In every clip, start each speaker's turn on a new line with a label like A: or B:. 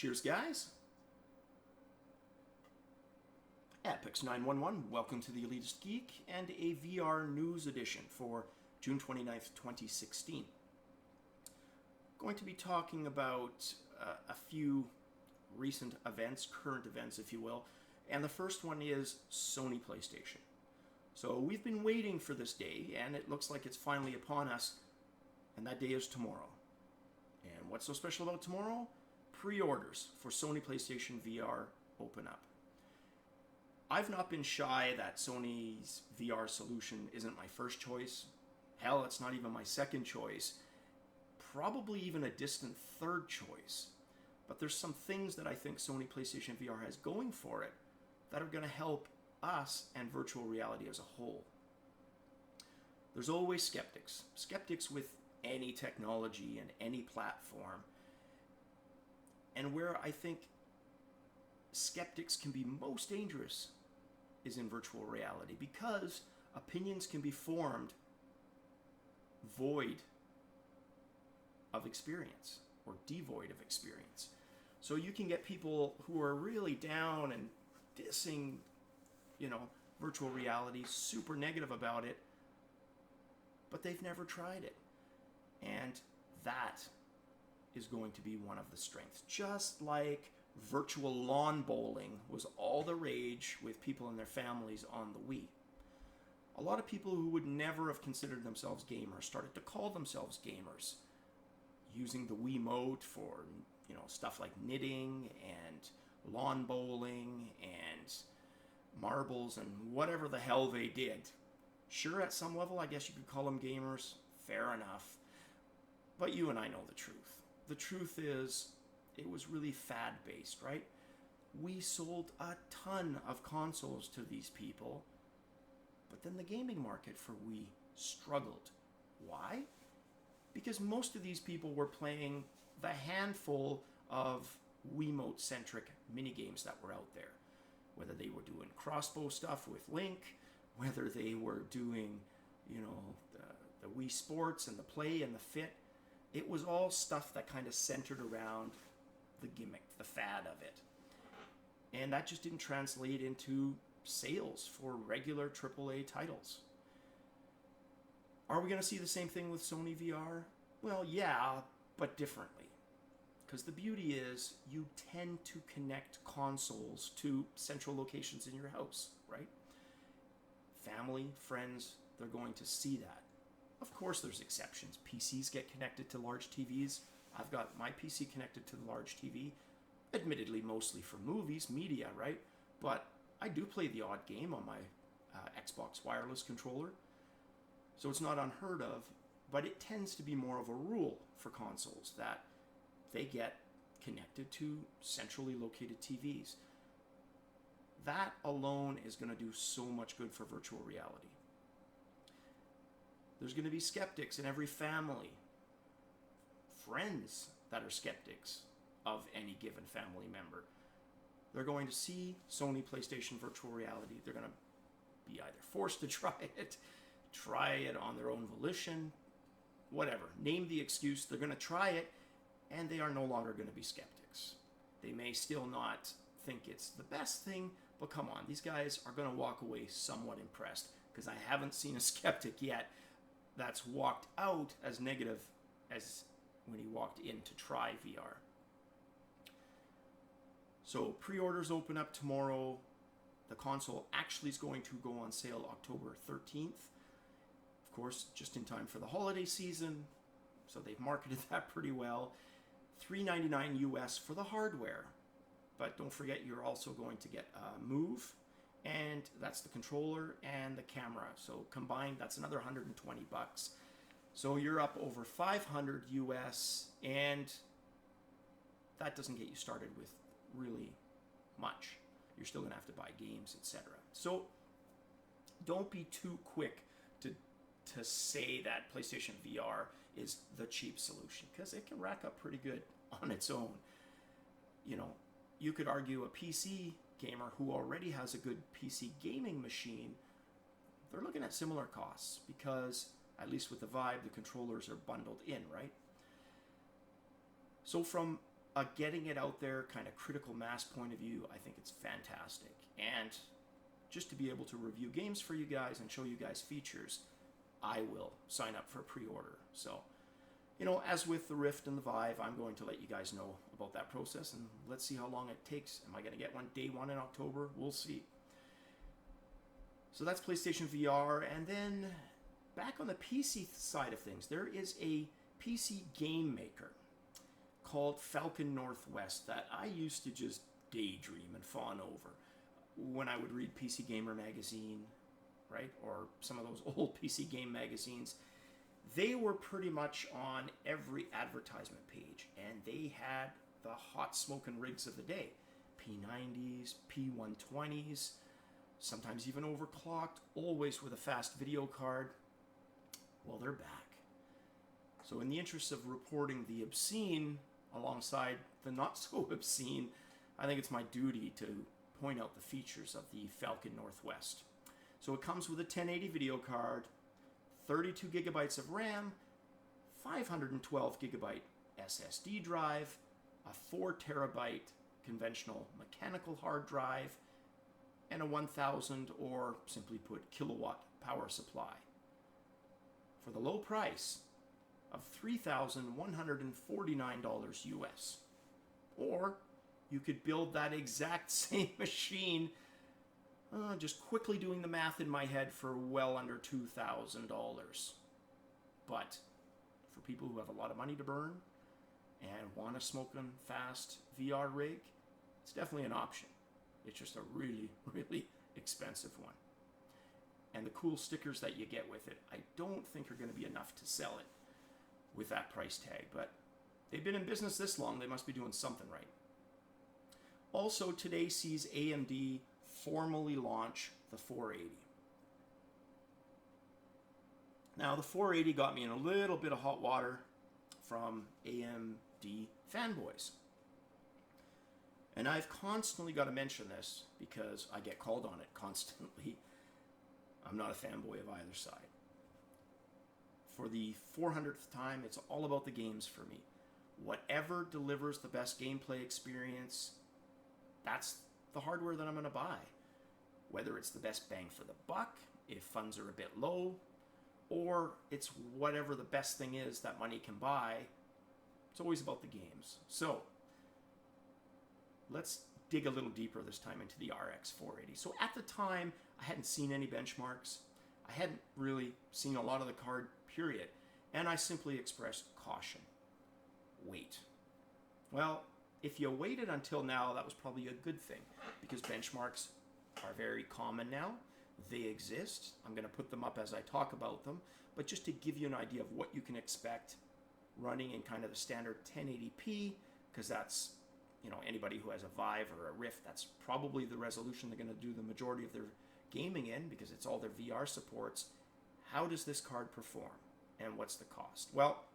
A: Cheers, guys. Apex911, welcome to the Elitist Geek and a VR news edition for June 29th, 2016. Going to be talking about a few recent events, current events, if you will, and the first one is Sony PlayStation. So we've been waiting for this day, and it looks like it's finally upon us, and that day is tomorrow. And what's so special about tomorrow? Pre-orders for Sony PlayStation VR open up. I've not been shy that Sony's VR solution isn't my first choice. Hell, it's not even my second choice. Probably even a distant third choice. But there's some things that I think Sony PlayStation VR has going for it that are going to help us and virtual reality as a whole. There's always skeptics. Skeptics with any technology and any platform. And where I think skeptics can be most dangerous is in virtual reality, because opinions can be formed void of experience or devoid of experience. So you can get people who are really down and dissing, virtual reality, super negative about it, but they've never tried it. And that is going to be one of the strengths. Just like virtual lawn bowling was all the rage with people and their families on the Wii. A lot of people who would never have considered themselves gamers started to call themselves gamers, using the Wiimote for, stuff like knitting and lawn bowling and marbles and whatever the hell they did. Sure, at some level, I guess you could call them gamers. Fair enough. But you and I know the truth. The truth is, it was really fad-based, right? We sold a ton of consoles to these people, but then the gaming market for Wii struggled. Why? Because most of these people were playing the handful of Wiimote-centric minigames that were out there. Whether they were doing crossbow stuff with Link, whether they were doing, the Wii Sports and the Play and the Fit, it was all stuff that kind of centered around the gimmick, the fad of it. And that just didn't translate into sales for regular AAA titles. Are we going to see the same thing with Sony VR? Well, yeah, but differently. Because the beauty is you tend to connect consoles to central locations in your house, right? Family, friends, they're going to see that. Of course there's exceptions. PCs get connected to large TVs. I've got my PC connected to the large TV, admittedly mostly for movies, media, right? But I do play the odd game on my Xbox wireless controller. So it's not unheard of, but it tends to be more of a rule for consoles that they get connected to centrally located TVs. That alone is going to do so much good for virtual reality. There's going to be skeptics in every family, friends that are skeptics of any given family member. They're going to see Sony PlayStation virtual reality. They're going to be either forced to try it on their own volition, whatever. Name the excuse. They're going to try it, and they are no longer going to be skeptics. They may still not think it's the best thing, but come on, these guys are going to walk away somewhat impressed, because I haven't seen a skeptic yet that's walked out as negative as when he walked in to try VR. So pre-orders open up tomorrow. The console actually is going to go on sale October 13th. Of course, just in time for the holiday season, so they've marketed that pretty well. $399 US for the hardware. But don't forget, you're also going to get a Move, and that's the controller and the camera. So combined, that's another $120. So you're up over $500 US, and that doesn't get you started with really much. You're still going to have to buy games, etc. So don't be too quick to say that PlayStation VR is the cheap solution, because it can rack up pretty good on its own. You could argue a PC gamer who already has a good PC gaming machine, they're looking at similar costs, because at least with the Vive, the controllers are bundled in, right? So from getting it out there, kind of critical mass point of view, I think it's fantastic. And just to be able to review games for you guys and show you guys features, I will sign up for a pre-order. So, you know, as with the Rift and the Vive, I'm going to let you guys know about that process, and let's see how long it takes. Am I going to get one day one in October? We'll see. So that's PlayStation VR. And then back on the PC side of things, there is a PC game maker called Falcon Northwest that I used to just daydream and fawn over when I would read PC Gamer magazine, right? Or some of those old PC game magazines. They were pretty much on every advertisement page, and they had the hot smoking rigs of the day. P90s, P120s, sometimes even overclocked, always with a fast video card. Well, they're back. So in the interest of reporting the obscene alongside the not so obscene, I think it's my duty to point out the features of the Falcon Northwest. So it comes with a 1080 video card, 32 gigabytes of RAM, 512 gigabyte SSD drive, a 4 terabyte conventional mechanical hard drive, and a 1000, or simply put, kilowatt power supply. For the low price of $3,149 US. Or you could build that exact same machine, just quickly doing the math in my head, for well under $2,000. But for people who have a lot of money to burn and want a smoking fast VR rig, it's definitely an option. It's just a really, really expensive one. And the cool stickers that you get with it, I don't think are going to be enough to sell it with that price tag. But they've been in business this long, they must be doing something right. Also, today sees AMD formally launch the 480. Now, the 480 got me in a little bit of hot water from AMD fanboys. And I've constantly got to mention this because I get called on it constantly. I'm not a fanboy of either side. For the 400th time, it's all about the games for me. Whatever delivers the best gameplay experience, that's the hardware that I'm going to buy. Whether it's the best bang for the buck, if funds are a bit low, or it's whatever the best thing is that money can buy, it's always about the games. So, let's dig a little deeper this time into the RX 480. So at the time, I hadn't seen any benchmarks. I hadn't really seen a lot of the card, period. And I simply expressed caution. Wait. Well, if you waited until now, that was probably a good thing, because benchmarks are very common now. They exist. I'm going to put them up as I talk about them, but just to give you an idea of what you can expect running in kind of the standard 1080p, because that's, you know, anybody who has a Vive or a Rift, that's probably the resolution they're going to do the majority of their gaming in, because it's all their VR supports. How does this card perform, and what's the cost? Well,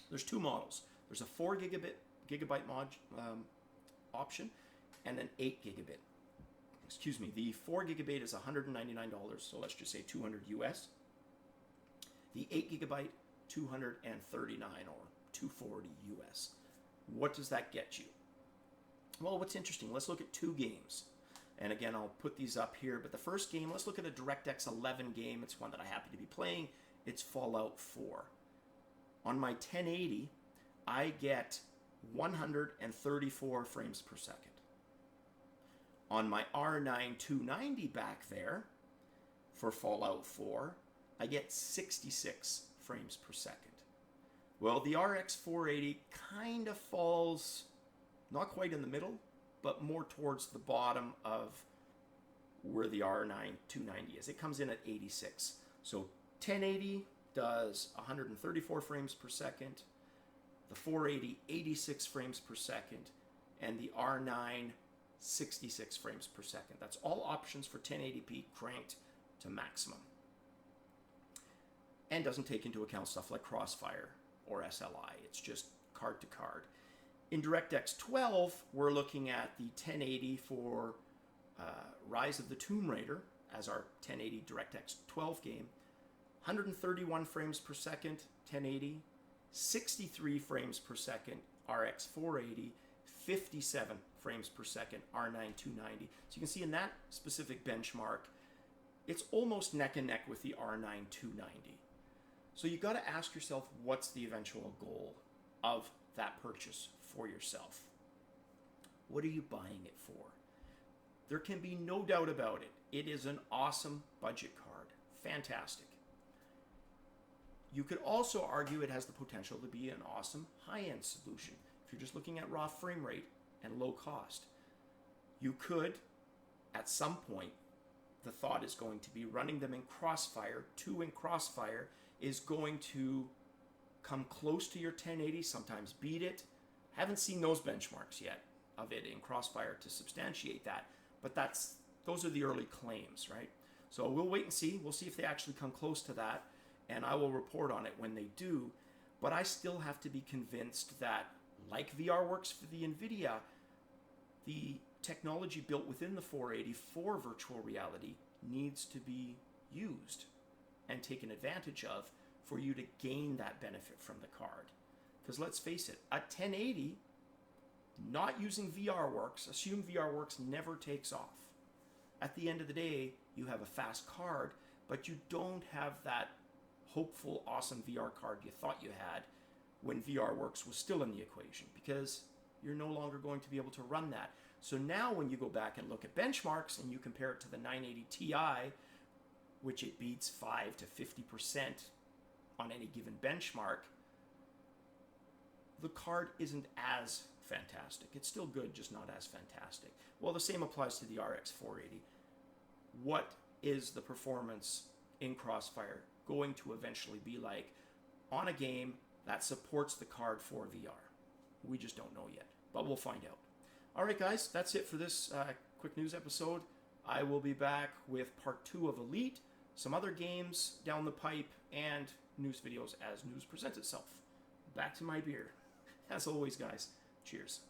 A: there's two models. There's a 4 gigabyte option and an 8 gigabit. Excuse me, the 4 gigabyte is $199, so let's just say 200 US. The 8 gigabyte, 239 or 240 US. What does that get you? Well, what's interesting, let's look at two games. And again, I'll put these up here, but the first game, let's look at a DirectX 11 game. It's one that I happen to be playing. It's Fallout 4. On my 1080, I get 134 frames per second. On my R9 290 back there, for Fallout 4, I get 66 frames per second. Well, the RX 480 kind of falls, not quite in the middle, but more towards the bottom of where the R9 290 is. It comes in at 86. So 1080 does 134 frames per second, the 480 86 frames per second, and the R9 66 frames per second. That's all options for 1080p cranked to maximum. And doesn't take into account stuff like Crossfire or SLI. It's just card to card. In DirectX 12, we're looking at the 1080 for Rise of the Tomb Raider as our 1080 DirectX 12 game. 131 frames per second, 1080. 63 frames per second, RX 480. 57 frames per second R9 290. So you can see in that specific benchmark, it's almost neck and neck with the R9 290. So you got to ask yourself, what's the eventual goal of that purchase for yourself? What are you buying it for? There can be no doubt about it. It is an awesome budget card. Fantastic. You could also argue it has the potential to be an awesome high-end solution if you're just looking at raw frame rate and low cost. You could, at some point, the thought is going to be running them in Crossfire. 2 in Crossfire is going to come close to your 1080, sometimes beat it. Haven't seen those benchmarks yet of it in Crossfire to substantiate that, but those are the early claims, right? So we'll wait and see. We'll see if they actually come close to that, and I will report on it when they do. But I still have to be convinced that, like VRWorks for the NVIDIA, the technology built within the 480 for virtual reality needs to be used and taken advantage of for you to gain that benefit from the card. Because let's face it, a 1080, not using VRWorks, assume VRWorks never takes off. At the end of the day, you have a fast card, but you don't have that hopeful, awesome VR card you thought you had when VRWorks was still in the equation, because you're no longer going to be able to run that. So now when you go back and look at benchmarks and you compare it to the 980 Ti, which it beats 5 to 50% on any given benchmark, the card isn't as fantastic. It's still good, just not as fantastic. Well, the same applies to the RX 480. What is the performance in Crossfire going to eventually be like on a game that supports the card for VR? We just don't know yet, but we'll find out. All right, guys, that's it for this quick news episode. I will be back with part 2 of Elite, some other games down the pipe, and news videos as news presents itself. Back to my beer. As always, guys, cheers.